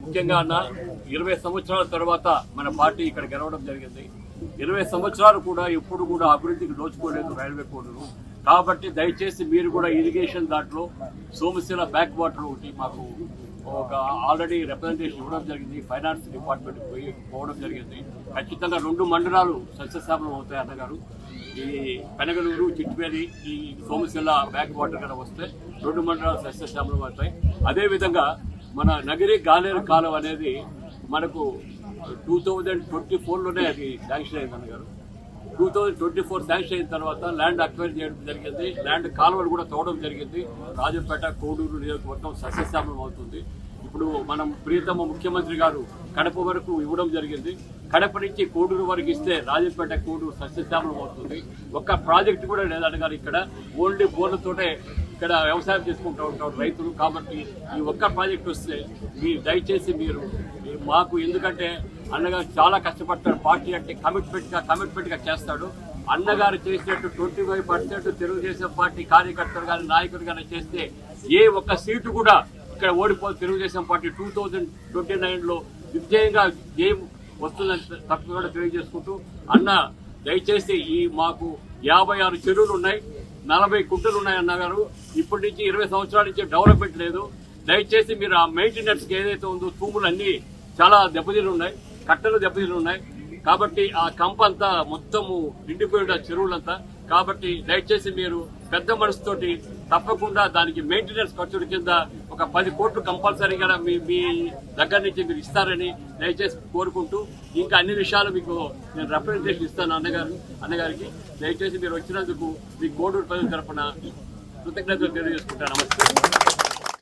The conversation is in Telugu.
ముఖ్యంగా అన్న 20 సంవత్సరాల తర్వాత మన పార్టీ ఇక్కడ గెలవడం జరిగింది. 20 సంవత్సరాలు కూడా ఎప్పుడు కూడా అభివృద్ధికి దోచుకోలేదు రైల్వే కోడ్ను. కాబట్టి దయచేసి మీరు కూడా ఇరిగేషన్ దాంట్లో సోమశిల బ్యాక్ వాటర్ ఒకటి మాకు ఒక ఆల్రెడీ రిప్రజెంటేషన్ ఇవ్వడం జరిగింది. ఫైనాన్స్ డిపార్ట్మెంట్ పోవడం జరిగింది. ఖచ్చితంగా 2 మండలాలు సస్యశ్యామలం అవుతాయి అన్నగారు. ఈ పెనగలూరు, చిట్వేలి, ఈ సోమశిల బ్యాక్ వాటర్ కనుక వస్తే 2 మండలాలు సస్యశ్యామలం అవుతాయి. అదేవిధంగా మన నగిరి గాలేరు కాలం అనేది మనకు 2024లోనే అది శాంక్షన్ అయింది అన్నగారు. 2024 శాంక్షన్ అయిన తర్వాత ల్యాండ్ అక్వైర్ చేయడం జరిగింది. ల్యాండ్ కాలువలు కూడా తోవడం జరిగింది. రాజంపేట, కోడూరు నియోజకవర్గం సస్యశ్యామలం అవుతుంది. ఇప్పుడు మనం ప్రియతమ ముఖ్యమంత్రి గారు కడప వరకు ఇవ్వడం జరిగింది. కడప నుంచి కోడూరు వరకు ఇస్తే రాజంపేట, కోడూరు సస్యశ్యామలం అవుతుంది. ఒక్క ప్రాజెక్ట్ కూడా లేదన్నగారు. ఇక్కడ ఓన్లీ బోర్లతోటే ఇక్కడ వ్యవసాయం చేసుకుంటూ ఉంటారు రైతులు. కాబట్టి ఈ ఒక్క ప్రాజెక్ట్ వస్తే దయచేసి మీరు మాకు, ఎందుకంటే అన్నగారు చాలా కష్టపడతాడు. పార్టీ అంటే కమిట్మెంట్గా చేస్తాడు. అన్నగారు చేసినట్టు 25% తెలుగుదేశం పార్టీ కార్యకర్తలు కానీ నాయకులు కానీ చేస్తే ఏ ఒక్క సీటు కూడా ఇక్కడ ఓడిపోదు. తెలుగుదేశం పార్టీ 2029లో విజయంగా ఏం వస్తుందని తప్పకుండా తెలియజేసుకుంటూ, అన్న దయచేసి ఈ మాకు 56 చెరువులు ఉన్నాయి, 40 కుంటలు ఉన్నాయి అన్నగారు. ఇప్పటి నుంచి 20 సంవత్సరాల నుంచి డెవలప్మెంట్ లేదు. దయచేసి మీరు ఆ మెయింటెనెన్స్కి ఏదైతే ఉందో తూములు అన్నీ చాలా దెబ్బతిలు ఉన్నాయి, కట్టలు దెబ్బతిలు ఉన్నాయి. కాబట్టి ఆ కంప అంతా మొత్తము నిండిపోయిన చెరువులంతా. కాబట్టి దయచేసి మీరు పెద్ద మనసుతోటి తప్పకుండా దానికి మెయింటెనెన్స్ ఖర్చుల కింద ఒక 10 కోట్లు కంపల్సరీగా మీ దగ్గర నుంచి మీరు ఇస్తారని దయచేసి కోరుకుంటూ, ఇంకా అన్ని విషయాలు మీకు నేను రిప్రజెంటేషన్ ఇస్తాను అన్నగారికి. దయచేసి మీరు వచ్చినందుకు మీ కోడూరు ప్రజల తరఫున కృతజ్ఞతలు తెలియజేసుకుంటాను. నమస్తే.